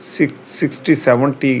60-70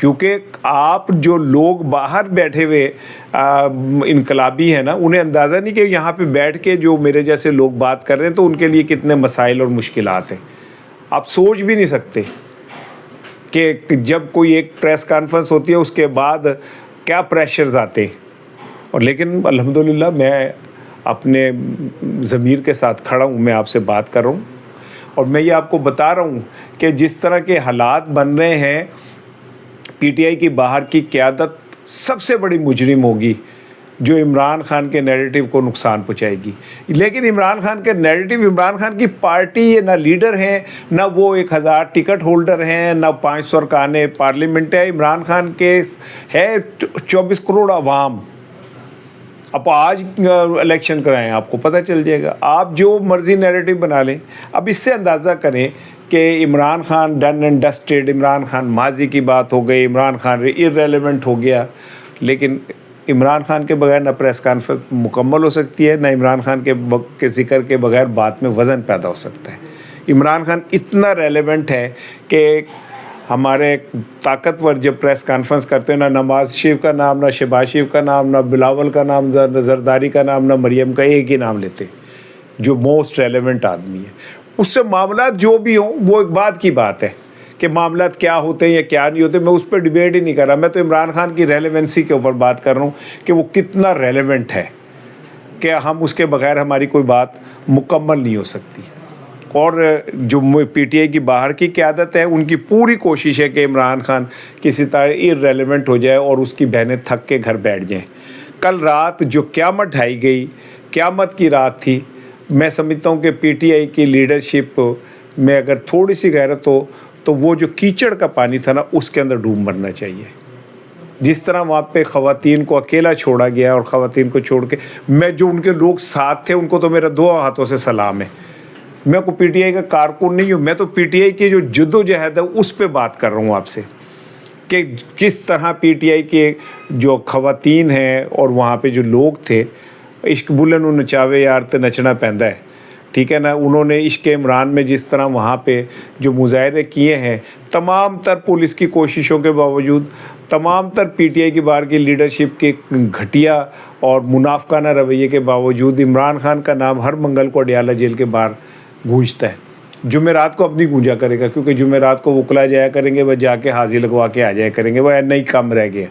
کیونکہ آپ جو لوگ باہر بیٹھے ہوئے انقلابی ہیں نا، انہیں اندازہ نہیں کہ یہاں پہ بیٹھ کے جو میرے جیسے لوگ بات کر رہے ہیں تو ان کے لیے کتنے مسائل اور مشکلات ہیں. آپ سوچ بھی نہیں سکتے کہ جب کوئی ایک پریس کانفرنس ہوتی ہے اس کے بعد کیا پریشرز آتے ہیں. اور لیکن الحمدللہ میں اپنے ضمیر کے ساتھ کھڑا ہوں، میں آپ سے بات کر رہا ہوں اور میں یہ آپ کو بتا رہا ہوں کہ جس طرح کے حالات بن رہے ہیں، پی ٹی آئی کی باہر کی قیادت سب سے بڑی مجرم ہوگی جو عمران خان کے نیریٹو کو نقصان پہنچائے گی. لیکن عمران خان کے نیریٹو، عمران خان کی پارٹی نہ لیڈر ہیں، نہ وہ 1000 ٹکٹ ہولڈر ہیں، نہ 500 ارکان پارلیمنٹ ہے. عمران خان کے ہے 24 کروڑ عوام. اب آج الیکشن کرائیں، آپ کو پتہ چل جائے گا. آپ جو مرضی نیریٹو بنا لیں. اب اس سے اندازہ کریں کہ عمران خان ڈن اینڈ ڈسٹڈ، عمران خان ماضی کی بات ہو گئی، عمران خان ارریلیونٹ ہو گیا. لیکن عمران خان کے بغیر نہ پریس کانفرنس مکمل ہو سکتی ہے، نہ عمران خان کے ذکر کے بغیر بات میں وزن پیدا ہو سکتا ہے. عمران خان اتنا ریلیونٹ ہے کہ ہمارے طاقتور جب پریس کانفرنس کرتے ہیں، نہ نواز شریف کا نام، نہ شہباز شریف کا نام، نہ بلاول کا نام، نہ زرداری کا نام، نہ مریم کا، ایک ہی نام لیتے جو موسٹ ریلیونٹ آدمی ہے. اس سے معاملات جو بھی ہوں وہ ایک بات کی بات ہے کہ معاملات کیا ہوتے ہیں یا کیا نہیں ہوتے. میں اس پہ ڈیبیٹ ہی نہیں کر رہا، میں تو عمران خان کی ریلیونسی کے اوپر بات کر رہا ہوں کہ وہ کتنا ریلیونٹ ہے کہ ہم اس کے بغیر ہماری کوئی بات مکمل نہیں ہو سکتی. اور جو پی ٹی آئی کی باہر کی قیادت ہے، ان کی پوری کوشش ہے کہ عمران خان کسی طرح ارریلیونٹ ہو جائے اور اس کی بہنیں تھک کے گھر بیٹھ جائیں. کل رات جو قیامت ڈھائی گئی، قیامت کی رات تھی. میں سمجھتا ہوں کہ پی ٹی آئی کی لیڈرشپ میں اگر تھوڑی سی غیرت ہو تو وہ جو کیچڑ کا پانی تھا نا، اس کے اندر ڈوب مرنا چاہیے. جس طرح وہاں پہ خواتین کو اکیلا چھوڑا گیا اور خواتین کو چھوڑ کے، میں جو ان کے لوگ ساتھ تھے ان کو تو میرا 2 ہاتھوں سے سلام ہے. میں کو پی ٹی آئی کا کارکن نہیں ہوں، میں تو پی ٹی آئی کی جو جد و جہد ہے اس پہ بات کر رہا ہوں آپ سے کہ کس طرح پی ٹی آئی کے جو خواتین ہیں اور وہاں پہ جو لوگ تھے، عشق بلن و نچاوے یار تے نچنا پیندا ہے، ٹھیک ہے نا. انہوں نے عشق عمران میں جس طرح وہاں پہ جو مظاہرے کیے ہیں، تمام تر پولیس کی کوششوں کے باوجود، تمام تر پی ٹی آئی کی باہر کی لیڈرشپ کے گھٹیا اور منافقانہ رویے کے باوجود، عمران خان کا نام ہر منگل کو اڈیالہ جیل کے باہر گونجتا ہے. جمعرات کو اپنی گونجا کرے گا، کیونکہ جمعرات کو وکلا جایا کریں گے، وہ جا کے حاضری لگوا کے آ جایا کریں گے، وہ نہیں کم رہ گیا.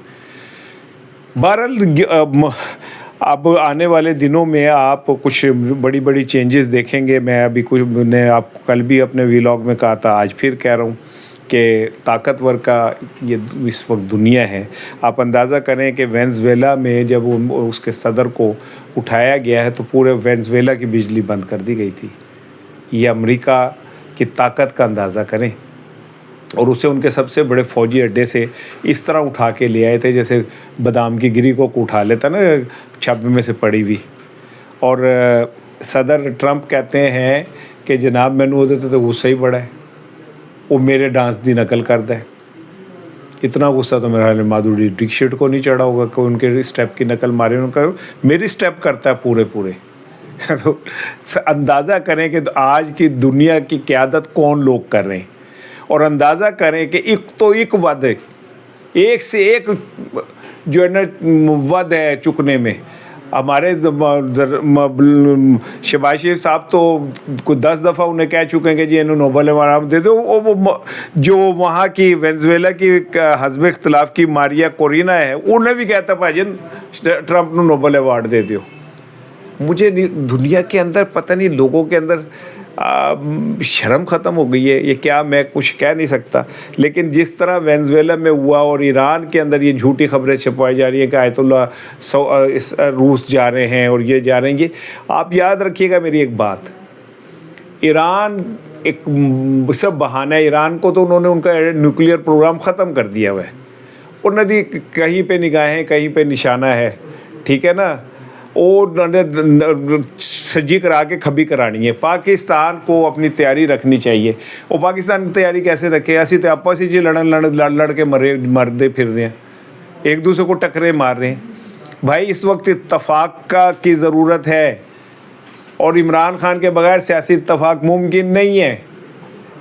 بہرحال اب آنے والے دنوں میں آپ کچھ بڑی بڑی چینجز دیکھیں گے. میں ابھی کچھ نے آپ کو کل بھی اپنے ویلاگ میں کہا تھا، آج پھر کہہ رہا ہوں کہ طاقتور کا یہ اس وقت دنیا ہے. آپ اندازہ کریں کہ وینزویلا میں جب اس کے صدر کو اٹھایا گیا ہے تو پورے وینزویلا کی بجلی بند کر دی گئی تھی. یہ امریکہ کی طاقت کا اندازہ کریں. اور اسے ان کے سب سے بڑے فوجی اڈے سے اس طرح اٹھا کے لے آئے تھے جیسے بادام کی گری کو اٹھا لیتا نا چھب میں سے پڑی ہوئی. اور صدر ٹرمپ کہتے ہیں کہ جناب میں نے دیتے تو غصہ ہی بڑا ہے، وہ میرے ڈانس دی نقل کرتا ہے. اتنا غصہ تو میرا حال مادھوری ڈکشٹ کو نہیں چڑھا ہوگا کہ ان کے اسٹیپ کی نقل مارے. انہوں نے کہا میری اسٹیپ کرتا ہے پورے. تو اندازہ کریں کہ آج کی دنیا کی قیادت کون لوگ کر رہے ہیں. اور اندازہ کریں کہ ایک ود ہے، ایک سے ایک جو ہے نا ود ہے چکنے میں. ہمارے شہباز شریف صاحب تو کوئی 10 دفعہ انہیں کہہ چکے ہیں کہ جی انہوں نوبل انعام دے دو. وہ جو وہاں کی وینزویلا کی حزب اختلاف کی ماریا کورینا ہے، انہیں بھی کہتا بھائی جان ٹرمپ نے نوبل ایوارڈ دے دیو. مجھے دنیا کے اندر پتہ نہیں لوگوں کے اندر شرم ختم ہو گئی ہے. یہ کیا، میں کچھ کہہ نہیں سکتا. لیکن جس طرح وینزویلا میں ہوا اور ایران کے اندر یہ جھوٹی خبریں چھپوائی جا رہی ہیں کہ آیت اللہ روس جا رہے ہیں اور یہ جا رہے ہیں، یہ آپ یاد رکھیے گا میری ایک بات. ایران ایک سب بہانہ ہے. ایران کو تو انہوں نے ان کا نیوکلیئر پروگرام ختم کر دیا ہوا ہے. انہوں نے کہیں پہ نگاہیں کہیں پہ نشانہ ہے، ٹھیک ہے نا. اور سجی کرا کے کھبی کرانی ہے. پاکستان کو اپنی تیاری رکھنی چاہیے. اور پاکستان کی تیاری کیسے رکھے؟ اسی تو آپس ہی لڑ کے مرتے پھر رہے ہیں، ایک دوسرے کو ٹکرے مار رہے ہیں. بھائی اس وقت اتفاق کی ضرورت ہے اور عمران خان کے بغیر سیاسی اتفاق ممکن نہیں ہے.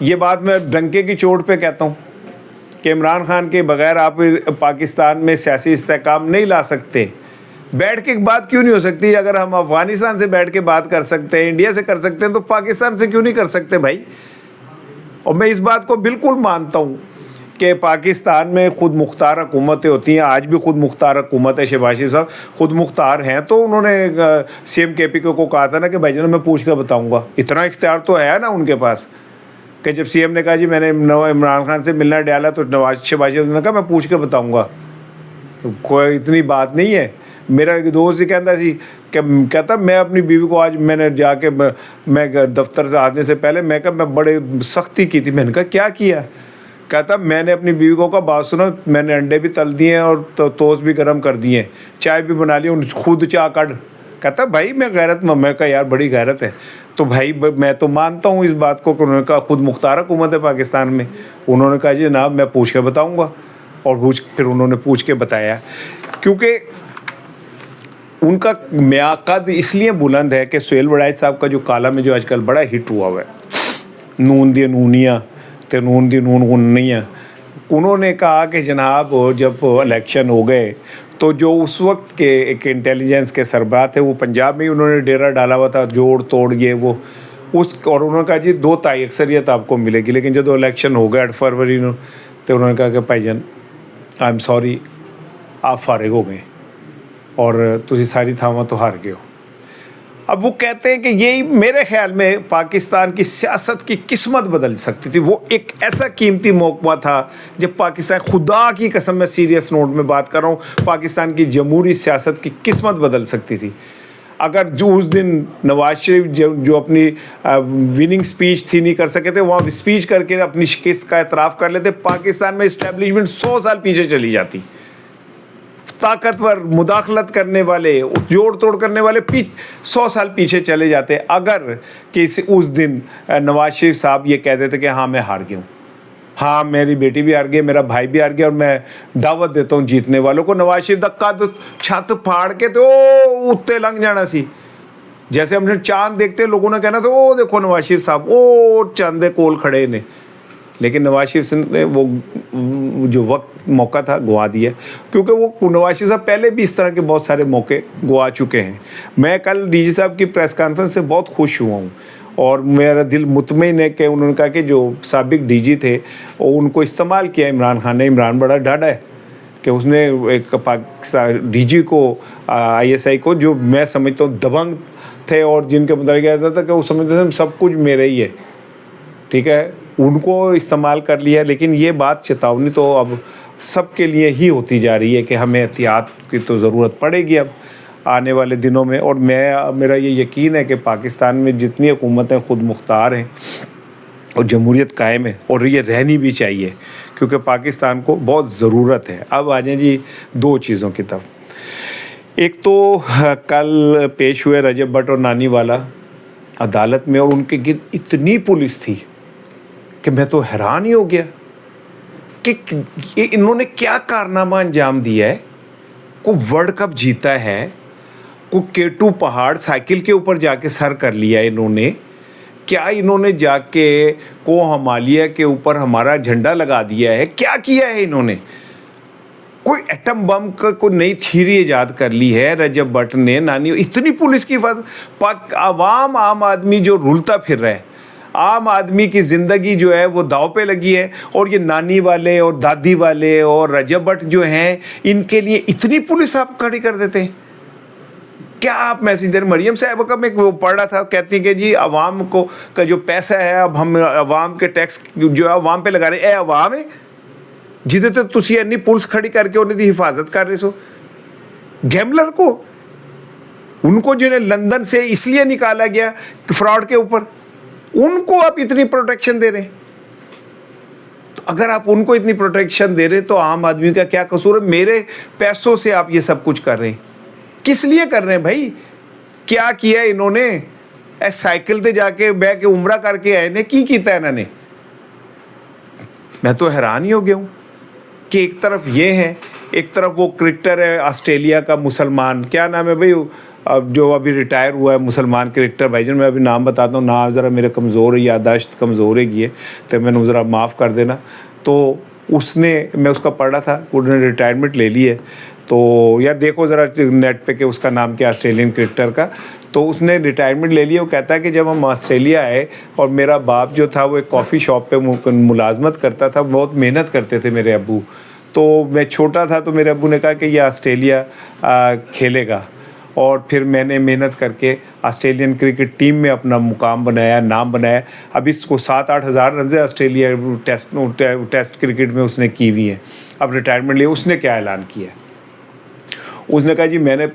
یہ بات میں ڈنکے کی چوٹ پہ کہتا ہوں کہ کہ عمران خان کے بغیر آپ پاکستان میں سیاسی استحکام نہیں لا سکتے. بیٹھ کے بات کیوں نہیں ہو سکتی؟ اگر ہم افغانستان سے بیٹھ کے بات کر سکتے ہیں, انڈیا سے کر سکتے ہیں, تو پاکستان سے کیوں نہیں کر سکتے بھائی؟ اور میں اس بات کو بالکل مانتا ہوں کہ پاکستان میں خود مختار حکومتیں ہوتی ہیں. آج بھی خود مختار حکومت ہے, شہباز شریف صاحب خود مختار ہیں, تو انہوں نے سی ایم کے پی کو کہا تھا نا کہ بھائی جان میں پوچھ کے بتاؤں گا. اتنا اختیار تو ہے نا ان کے پاس کہ جب سی ایم نے کہا جی میں نے عمران خان سے ملنا ڈالا, تو شہباز شریف نے کہا میں پوچھ کے بتاؤں گا. کوئی اتنی بات نہیں ہے. میرا ایک دوست ہی کہتا سی کہ کہتا میں اپنی بیوی کو آج میں نے جا کے میں دفتر سے آنے سے پہلے میں کہا میں بڑے سختی کی تھی. میں نے کہا کیا کیا؟ کہتا میں نے اپنی بیوی کو کہا بات سنو, میں نے انڈے بھی تل دیے ہیں اور توست بھی گرم کر دیے ہیں, چائے بھی بنا لی, خود چائے کڑ. کہتا بھائی میں غیرت میں, میں کہا یار بڑی غیرت ہے. تو بھائی میں تو مانتا ہوں اس بات کو کہ انہوں نے کہا خود مختار حکومت ہے پاکستان میں. انہوں نے کہا جی جناب میں پوچھ کے بتاؤں گا, اور پھر انہوں نے پوچھ کے بتایا. کیونکہ ان کا میعاد اس لیے بلند ہے کہ سہیل وڑائچ صاحب کا جو کالم ہے جو آج کل بڑا ہٹ ہوا ہے, نون دی نونیاں تے نون دی نون غنیاں, انہوں نے کہا کہ جناب جب الیکشن ہو گئے تو جو اس وقت کے ایک انٹیلیجنس کے سربراہ تھے وہ پنجاب میں ہی انہوں نے ڈیرا ڈالا ہوا تھا, جوڑ توڑ یہ وہ اس, اور انہوں نے کہا جی 2 تائی اکثریت آپ کو ملے گی. لیکن جب الیکشن ہو گیا 8 فروری نو, تو انہوں نے کہا کہ بھائی جان آئی ایم سوری آپ فارغ ہو گئے اور تسی ساری تھاواں تو ہار گئے ہو. اب وہ کہتے ہیں کہ یہی میرے خیال میں پاکستان کی سیاست کی قسمت بدل سکتی تھی. وہ ایک ایسا قیمتی موقع تھا جب پاکستان, خدا کی قسم میں سیریس نوٹ میں بات کر رہا ہوں, پاکستان کی جمہوری سیاست کی قسمت بدل سکتی تھی. اگر جو اس دن نواز شریف جو اپنی وننگ سپیچ تھی نہیں کر سکے تھے, وہاں اسپیچ کر کے اپنی شکست کا اعتراف کر لیتے, پاکستان میں اسٹیبلشمنٹ 100 سال پیچھے چلی جاتی. طاقتور مداخلت کرنے والے, جوڑ توڑ کرنے والے 100 سال پیچھے چلے جاتے اگر کہ اس دن نواز شریف صاحب یہ کہہ دیتے کہ ہاں میں ہار گیا ہوں, ہاں میری بیٹی بھی ہار گئی, میرا بھائی بھی ہار گیا, اور میں دعوت دیتا ہوں جیتنے والوں کو. نواز شریف دا قد چھت پھاڑ کے تو اتنے لنگ جانا سی. جیسے ہم نے چاند دیکھتے لوگوں نے کہنا تو او دیکھو نواز شریف صاحب او چاند دے کول کھڑے نے. لیکن نواز شریف نے وہ جو وقت موقع تھا گوا دیا, کیونکہ وہ نواز شریف صاحب پہلے بھی اس طرح کے بہت سارے موقع گوا چکے ہیں. میں کل ڈی جی صاحب کی پریس کانفرنس سے بہت خوش ہوا ہوں, اور میرا دل مطمئن ہے کہ انہوں نے کہا کہ جو سابق ڈی جی تھے ان کو استعمال کیا عمران خان نے. عمران بڑا ڈاڈا ہے کہ اس نے ایک پاکستان ڈی جی کو آئی ایس آئی کو, جو میں سمجھتا ہوں دبنگ تھے اور جن کے مطابق کہتا تھا کہ وہ سمجھتے تھے سب کچھ میرے ہی ہے, ٹھیک ہے, ان کو استعمال کر لیا. لیکن یہ بات چیتاونی تو اب سب کے لیے ہی ہوتی جا رہی ہے کہ ہمیں احتیاط کی تو ضرورت پڑے گی اب آنے والے دنوں میں. اور میرا یہ یقین ہے کہ پاکستان میں جتنی حکومتیں خود مختار ہیں اور جمہوریت قائم ہے, اور یہ رہنی بھی چاہیے کیونکہ پاکستان کو بہت ضرورت ہے. اب آ جائیں جی 2 چیزوں کی طرف. ایک تو کل پیش ہوئے رجب بٹ اور نانی والا عدالت میں, اور ان کے گرد اتنی پولیس تھی کہ میں تو حیران ہی ہو گیا کہ انہوں نے کیا کارنامہ انجام دیا ہے. کو ورلڈ کپ جیتا ہے, کو K2 پہاڑ سائیکل کے اوپر جا کے سر کر لیا انہوں نے, کیا انہوں نے جا کے کو ہمالیہ کے اوپر ہمارا جھنڈا لگا دیا ہے, کیا کیا ہے انہوں نے. کوئی ایٹم بم کا کوئی نئی تھیوری ایجاد کر لی ہے رجب بٹ نے, نانی اتنی پولیس کی حفاظت. عوام عام آدمی جو رولتا پھر رہا ہے, عام آدمی کی زندگی جو ہے وہ داؤ پہ لگی ہے, اور یہ نانی والے اور دادی والے اور رجب بٹ جو ہیں ان کے لیے اتنی پولیس آپ کھڑی کر دیتے ہیں. کیا آپ میسیج دے رہے؟ مریم صاحبہ کا میں پڑھ رہا تھا, کہتی ہیں کہ جی عوام کو کا جو پیسہ ہے اب ہم عوام کے ٹیکس جو ہے عوام پہ لگا رہے ہیں. اے عوام ہے جدے تو تسی انی پولیس کھڑی کر کے انہیں دی حفاظت کر رہے سو. گیملر کو, ان کو جنہیں لندن سے اس لیے نکالا گیا فراڈ کے اوپر, ان کو آپ اتنی پروٹیکشن دے رہے ہیں. تو اگر آپ ان کو اتنی پروٹیکشن دے رہے تو عام آدمی کا کیا قصور ہے؟ میرے پیسوں سے آپ یہ سب کچھ کر رہے ہیں, کس لیے کر رہے ہیں بھائی؟ کیا کیا انہوں نے؟ اے سائیکل تے جا کے بہ کے عمرہ کر کے آئے نے, کی کیتا ہے انہوں نے؟ میں تو حیران ہی ہو گیا ہوں کہ ایک طرف یہ ہے, ایک طرف وہ کرکٹر ہے آسٹریلیا کا مسلمان, کیا نام ہے بھائی, جو ابھی ریٹائر ہوا ہے مسلمان کرکٹر. بھائی جان میں ابھی نام بتاتا ہوں, نام ذرا میرے کمزور ہے, یادداشت کمزور ہے یہ, تو میں نے ذرا معاف کر دینا. تو اس نے, میں اس کا پڑھ رہا تھا, انہوں نے ریٹائرمنٹ لے لی ہے. تو یا دیکھو ذرا نیٹ پہ کہ اس کا نام کیا آسٹریلین کرکٹر کا, تو اس نے ریٹائرمنٹ لے لیا. وہ کہتا ہے کہ جب ہم آسٹریلیا آئے اور میرا باپ جو تھا وہ ایک کافی شاپ پہ ملازمت کرتا تھا, بہت محنت کرتے تھے میرے ابو. تو میں چھوٹا تھا تو میرے ابو نے کہا کہ یہ آسٹریلیا کھیلے گا, اور پھر میں نے محنت کر کے آسٹریلین کرکٹ ٹیم میں اپنا مقام بنایا, نام بنایا. اب اس کو 7-8 ہزار رنز آسٹریلیا ٹیسٹ کرکٹ میں اس نے کی ہوئی ہیں. اب ریٹائرمنٹ لیا. اس نے کیا اعلان کیا ہے, اس نے کہا جی میں نے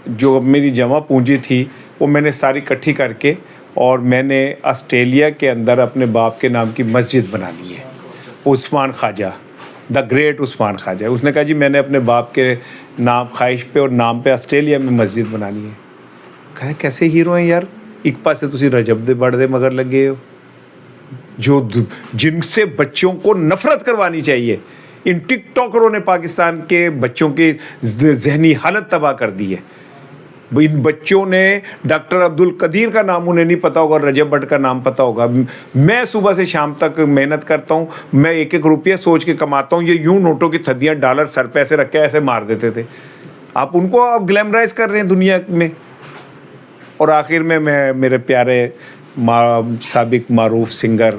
جو میری جمع پونجی تھی وہ میں نے ساری اکٹھی کر کے اور میں نے آسٹریلیا کے اندر اپنے باپ کے نام کی مسجد بنانی ہے. Usman Khawaja, the great Usman Khawaja. اس نے کہا جی میں نے اپنے باپ کے نام خواہش پہ اور نام پہ آسٹریلیا میں مسجد بنانی ہے. کہا کیسے ہیرو ہیں یار, ایک پاسے تسی رجب دے بڑھ دے مگر لگے ہو, جو جن سے بچوں کو نفرت کروانی چاہیے. ان ٹک ٹاکروں نے پاکستان کے بچوں کی ذہنی حالت تباہ کر دی ہے. ان بچوں نے ڈاکٹر عبد القدیر کا نام انہیں نہیں پتا ہوگا, رجب بٹ کا نام پتا ہوگا. میں صبح سے شام تک محنت کرتا ہوں, میں 1-1 روپیہ سوچ کے کماتا ہوں. یہ یوں نوٹوں کی تھدیاں ڈالر سر پہ ایسے رکھ کے ایسے مار دیتے تھے. آپ ان کو آپ گلیمرائز کر رہے ہیں دنیا میں. اور آخر میں میرے پیارے سابق معروف سنگر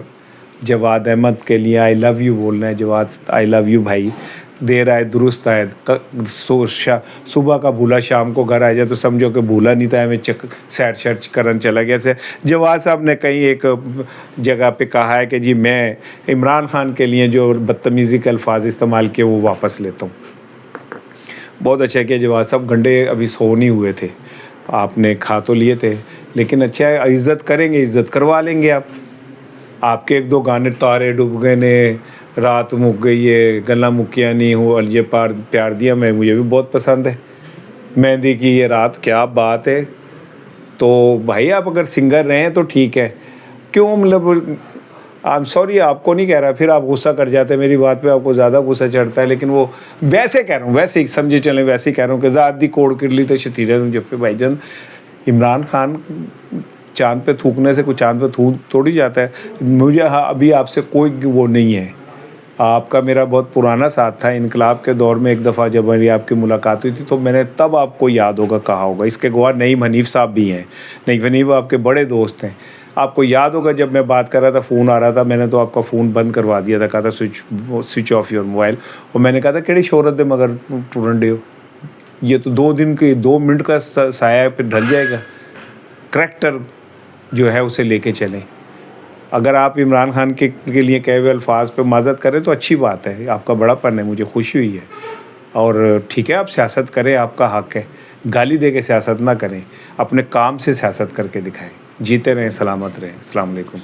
جواد احمد کے لیے آئی لو یو بولنا ہے. جواد آئی لو یو بھائی, دیر آئے درست آئے. صبح کا بھولا شام کو گھر آ جائے تو سمجھو کہ بھولا نہیں تھا, ہمیں سیر شرچ کرن چلا گیا. سے جواد صاحب نے کہیں ایک جگہ پہ کہا ہے کہ جی میں عمران خان کے لیے جو بدتمیزی کے الفاظ استعمال کیے وہ واپس لیتا ہوں. بہت اچھا کیا جواد صاحب, گھنٹے ابھی سو نہیں ہوئے تھے, آپ نے کھا تو لیے تھے, لیکن اچھا ہے, عزت کریں گے, عزت کروا لیں گے. آپ کے 1-2 گانے تارے ڈوب گئے نے, رات مک گئی ہے, گلا مکیا نہیں ہو, الجے پیار دیا, میں مجھے بھی بہت پسند ہے. مہندی کی یہ رات, کیا بات ہے. تو بھائی آپ اگر سنگر رہے ہیں تو ٹھیک ہے, کیوں مطلب آئی ایم سوری آپ کو نہیں کہہ رہا, پھر آپ غصہ کر جاتے ہیں میری بات پہ, آپ کو زیادہ غصہ چڑھتا ہے. لیکن وہ ویسے کہہ رہا ہوں, ویسے ہی سمجھے چلیں, ویسے ہی کہہ رہا ہوں کہ ذات دی کوڑ کر لی تو شتیرے ہوں جب پہ. بھائی جان عمران خان چاند پہ تھوکنے سے کوئی چاند پہ توڑی جاتا ہے. مجھے ابھی آپ سے کوئی وہ نہیں ہے, آپ کا میرا بہت پرانا ساتھ تھا. انقلاب کے دور میں ایک دفعہ جب میری آپ کی ملاقات ہوئی تھی تو میں نے تب آپ کو یاد ہوگا کہا ہوگا. اس کے گواہ نعیم حنیف صاحب بھی ہیں. نعیم حنیف آپ کے بڑے دوست ہیں. آپ کو یاد ہوگا جب میں بات کر رہا تھا, فون آ رہا تھا, میں نے تو آپ کا فون بند کروا دیا تھا, کہا تھا سوئچ آف یور موبائل. اور میں نے کہا تھا کیڑی شہرت دے مگر ٹورنڈے ہو, یہ تو 2 دن کے 2 منٹ کا سایہ ہے, پھر ڈھل جائے گا. کریکٹر جو ہے اسے لے کے چلیں. اگر آپ عمران خان کے لیے کہے ہوئے الفاظ پہ معذرت کریں تو اچھی بات ہے, آپ کا بڑا پن ہے, مجھے خوشی ہوئی ہے. اور ٹھیک ہے آپ سیاست کریں, آپ کا حق ہے, گالی دے کے سیاست نہ کریں, اپنے کام سے سیاست کر کے دکھائیں. جیتے رہیں, سلامت رہیں. السلام علیکم.